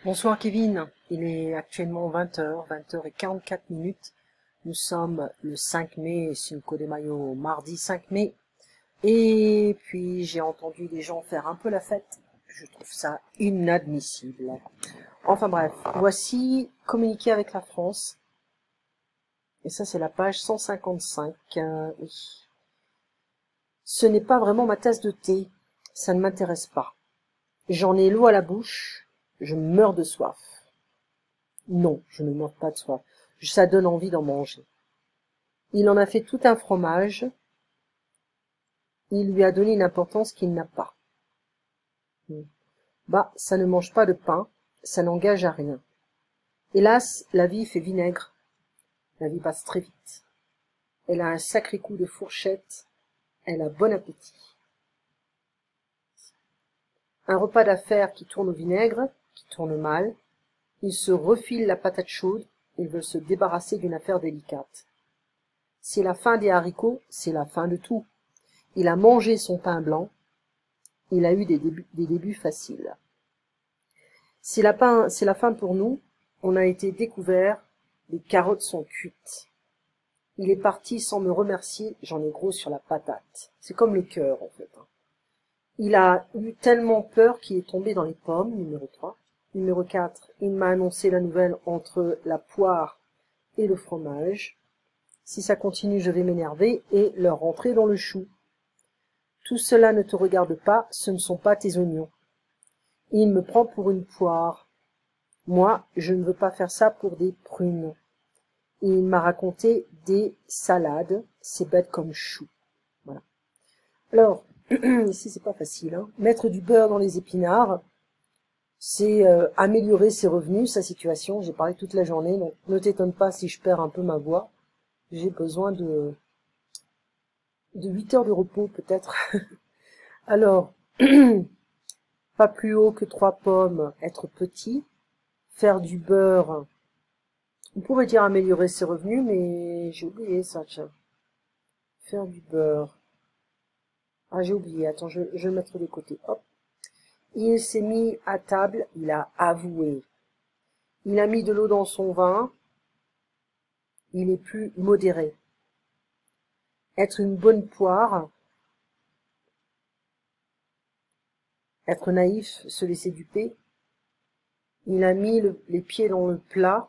Bonsoir Kevin, il est actuellement 20h, 20h44 minutes. Nous sommes le 5 mai, Cinco de Mayo, mardi 5 mai. Et puis j'ai entendu les gens faire un peu la fête. Je trouve ça inadmissible. Enfin bref, voici communiquer avec la France. Et ça c'est la page 155. Oui. Ce n'est pas vraiment ma tasse de thé. Ça ne m'intéresse pas. J'en ai l'eau à la bouche. Je meurs de soif. Non, je ne meurs pas de soif. Ça donne envie d'en manger. Il en a fait tout un fromage. Il lui a donné une importance qu'il n'a pas. Bah, ça ne mange pas de pain, ça n'engage à rien. Hélas, la vie fait vinaigre. La vie passe très vite. Elle a un sacré coup de fourchette. Elle a bon appétit. Un repas d'affaires qui tourne au vinaigre, qui tourne mal. Il se refile la patate chaude. Ils veulent se débarrasser d'une affaire délicate. C'est la fin des haricots, c'est la fin de tout. Il a mangé son pain blanc. Il a eu des débuts faciles. C'est la fin pour nous. On a été découverts. Les carottes sont cuites. Il est parti sans me remercier. J'en ai gros sur la patate. C'est comme le cœur, en fait. Il a eu tellement peur qu'il est tombé dans les pommes, numéro 3. Numéro 4, il m'a annoncé la nouvelle entre la poire et le fromage. Si ça continue, je vais m'énerver et leur rentrer dans le chou. Tout cela ne te regarde pas, ce ne sont pas tes oignons. Il me prend pour une poire. Moi, je ne veux pas faire ça pour des prunes. Il m'a raconté des salades, c'est bête comme chou. Voilà. Alors, ici c'est pas facile, hein. Mettre du beurre dans les épinards, c'est améliorer ses revenus, sa situation. J'ai parlé toute la journée, donc ne t'étonne pas si je perds un peu ma voix. J'ai besoin de 8 heures de repos peut-être. Alors, pas plus haut que 3 pommes, être petit, faire du beurre, on pourrait dire améliorer ses revenus, mais j'ai oublié ça, tiens. Faire du beurre. Ah, j'ai oublié, attends, je vais le mettre de côté, hop. Il s'est mis à table, il a avoué. Il a mis de l'eau dans son vin, il est plus modéré. Être une bonne poire, être naïf, se laisser duper. Il a mis les pieds dans le plat.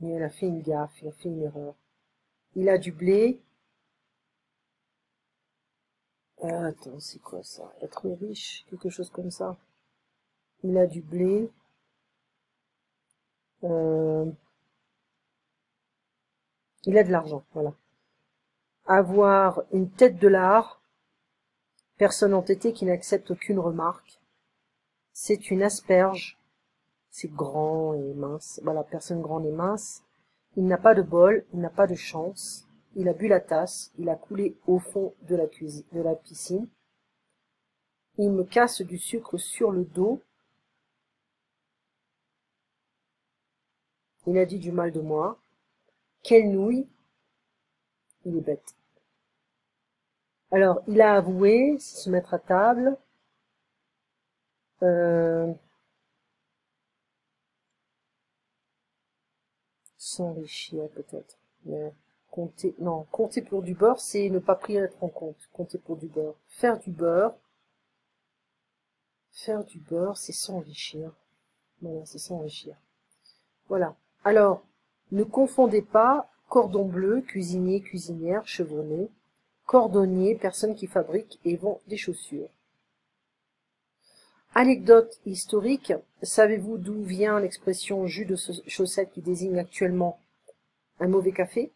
Mais il a fait une gaffe, il a fait une erreur. Il a du blé. Attends, c'est quoi ça? Être riche, quelque chose comme ça. Il a du blé. Il a de l'argent, voilà. Avoir une tête de lard. Personne entêtée qui n'accepte aucune remarque. C'est une asperge. C'est grand et mince. Voilà, personne grande et mince. Il n'a pas de bol, il n'a pas de chance. Il a bu la tasse, il a coulé au fond de la piscine. Il me casse du sucre sur le dos. Il a dit du mal de moi. Quelle nouille. Il est bête. Alors, il a avoué, c'est se mettre à table. S'enrichir peut-être. Compter, non, compter pour du beurre, c'est ne pas être en compte. Compter pour du beurre. Faire du beurre. Faire du beurre, c'est s'enrichir. Voilà, c'est s'enrichir. Voilà. Alors, ne confondez pas cordon bleu, cuisinier, cuisinière, chevronné, cordonnier, personne qui fabrique et vend des chaussures. Anecdote historique, savez-vous d'où vient l'expression jus de chaussette qui désigne actuellement un mauvais café?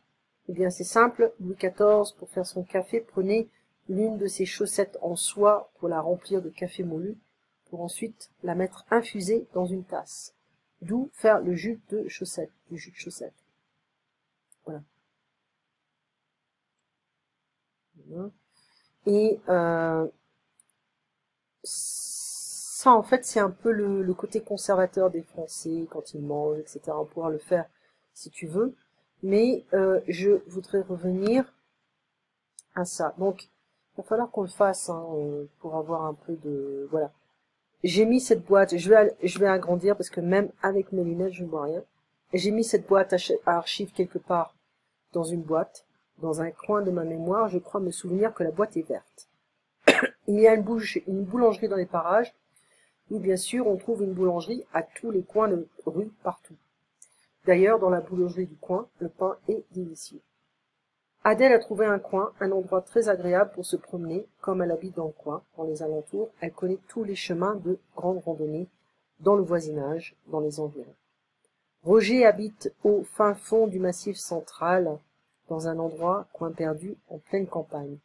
Eh bien c'est simple, Louis XIV, pour faire son café, prenait l'une de ses chaussettes en soie pour la remplir de café moulu, pour ensuite la mettre infusée dans une tasse. D'où faire le jus de chaussette, du jus de chaussette. Voilà. Et ça, en fait, c'est un peu le côté conservateur des Français quand ils mangent, etc. On pourra le faire si tu veux. Mais je voudrais revenir un ça. Donc, il va falloir qu'on le fasse hein, pour avoir un peu de... Voilà. J'ai mis cette boîte, je vais agrandir parce que même avec mes lunettes, je ne vois rien. J'ai mis cette boîte à archives quelque part dans une boîte, dans un coin de ma mémoire. Je crois me souvenir que la boîte est verte. Il y a une boulangerie dans les parages, où bien sûr on trouve une boulangerie à tous les coins de rue, partout. D'ailleurs, dans la boulangerie du coin, le pain est délicieux. Adèle a trouvé un coin, un endroit très agréable pour se promener, comme elle habite dans le coin, dans les alentours, elle connaît tous les chemins de grande randonnée, dans le voisinage, dans les environs. Roger habite au fin fond du massif central, dans un endroit, coin perdu, en pleine campagne.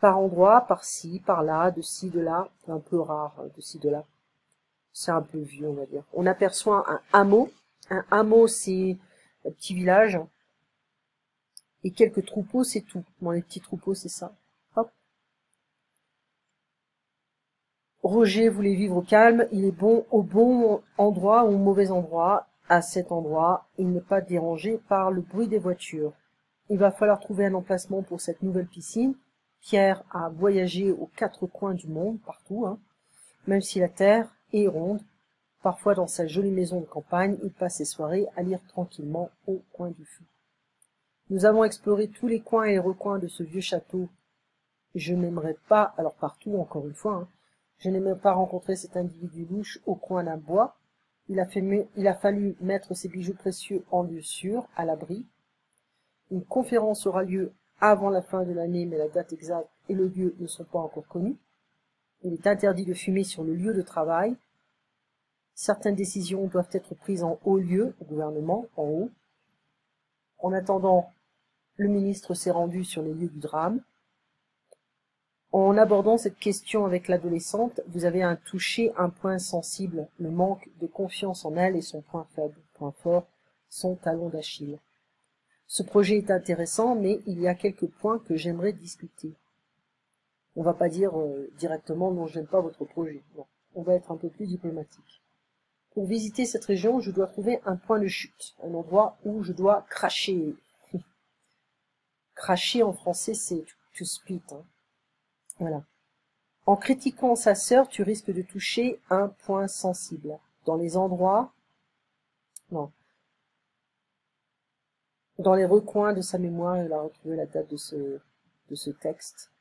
Par endroits, par-ci, par-là, de ci, de là, un peu rare, de ci, de là. C'est un peu vieux, on va dire. On aperçoit un hameau. Un hameau, c'est un petit village. Et quelques troupeaux, c'est tout. Bon, les petits troupeaux, c'est ça. Hop. Roger voulait vivre au calme. Il est bon au bon endroit ou au mauvais endroit. À cet endroit, il n'est pas dérangé par le bruit des voitures. Il va falloir trouver un emplacement pour cette nouvelle piscine. Pierre a voyagé aux quatre coins du monde, partout, hein. Même si la terre est ronde, parfois dans sa jolie maison de campagne, il passe ses soirées à lire tranquillement au coin du feu. Nous avons exploré tous les coins et les recoins de ce vieux château. Je n'aimerais pas, alors partout encore une fois, hein, je n'aimerais pas rencontrer cet individu louche au coin d'un bois. Il a fallu mettre ses bijoux précieux en lieu sûr, à l'abri. Une conférence aura lieu avant la fin de l'année, mais la date exacte et le lieu ne sont pas encore connus. Il est interdit de fumer sur le lieu de travail. Certaines décisions doivent être prises en haut lieu, au gouvernement, en haut. En attendant, le ministre s'est rendu sur les lieux du drame. En abordant cette question avec l'adolescente, vous avez touché un point sensible, le manque de confiance en elle et son point faible, point fort, son talon d'Achille. Ce projet est intéressant, mais il y a quelques points que j'aimerais discuter. On va pas dire directement non, je n'aime pas votre projet. Non, on va être un peu plus diplomatique. Pour visiter cette région, je dois trouver un point de chute, un endroit où je dois cracher. Cracher en français, c'est to spit. Hein. Voilà. En critiquant sa sœur, tu risques de toucher un point sensible. Dans les endroits, non, dans les recoins de sa mémoire, elle a retrouvé la date de ce texte.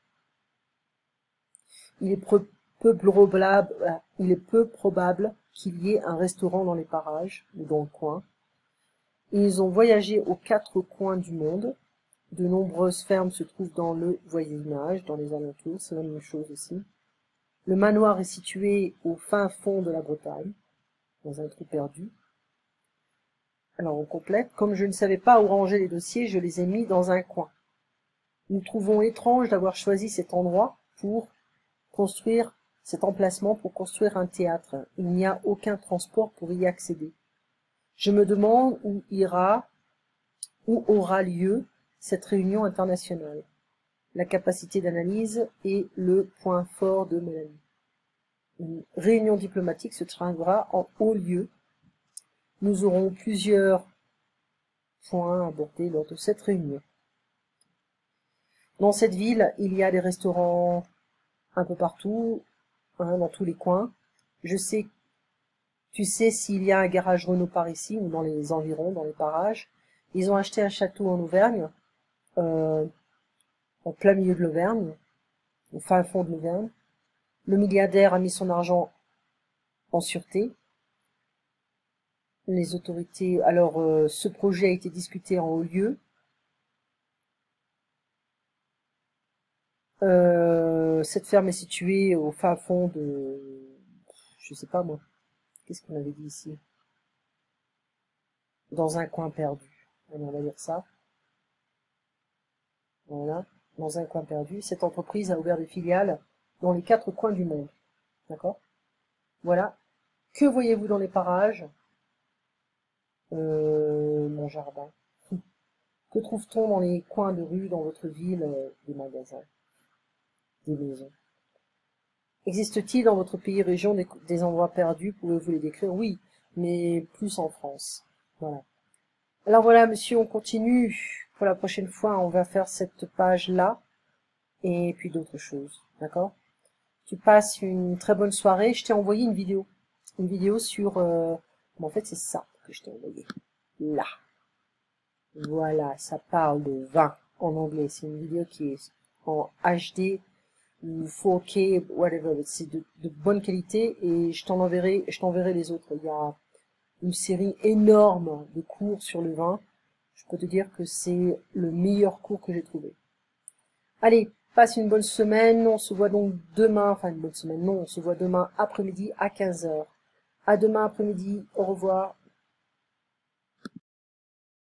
Il est peu probable qu'il y ait un restaurant dans les parages ou dans le coin. Ils ont voyagé aux quatre coins du monde. De nombreuses fermes se trouvent dans le voisinage, dans les alentours, c'est la même chose aussi. Le manoir est situé au fin fond de la Bretagne, dans un trou perdu. Alors on complète, comme je ne savais pas où ranger les dossiers, je les ai mis dans un coin. Nous trouvons étrange d'avoir choisi cet endroit pour construire cet emplacement pour construire un théâtre. Il n'y a aucun transport pour y accéder. Je me demande où aura lieu cette réunion internationale. La capacité d'analyse est le point fort de Mélanie. Une réunion diplomatique se tiendra en haut lieu. Nous aurons plusieurs points abordés lors de cette réunion. Dans cette ville, il y a des restaurants un peu partout, hein, dans tous les coins. Tu sais s'il y a un garage Renault par ici ou dans les environs, dans les parages. Ils ont acheté un château en Auvergne, en plein milieu de l'Auvergne, au fin fond de l'Auvergne. Le milliardaire a mis son argent en sûreté. Les autorités, alors ce projet a été discuté en haut lieu. Cette ferme est située au fin fond de, je sais pas moi, qu'est-ce qu'on avait dit ici? Dans un coin perdu. Allez, on va dire ça. Voilà, dans un coin perdu. Cette entreprise a ouvert des filiales dans les quatre coins du monde. D'accord? Voilà. Que voyez-vous dans les parages? Mon jardin. Que trouve-t-on dans les coins de rue, dans votre ville? Des magasins, des maisons. Existe-t-il dans votre pays, région, des endroits perdus? Pouvez-vous les décrire? Oui, mais plus en France. Voilà. Alors voilà, monsieur, on continue. Pour la prochaine fois, on va faire cette page-là. et puis d'autres choses, d'accord? Tu passes une très bonne soirée. Je t'ai envoyé une vidéo sur... bon, en fait, c'est ça que je t'ai envoyé. Là. Voilà, ça parle de vin en anglais. C'est une vidéo qui est en HD ou 4K, whatever. C'est de bonne qualité et je t'enverrai les autres. Il y a une série énorme de cours sur le vin. Je peux te dire que c'est le meilleur cours que j'ai trouvé. Allez, passe une bonne semaine. On se voit donc demain, enfin une bonne semaine, non, on se voit demain après-midi à 15 h. À demain après-midi. Au revoir.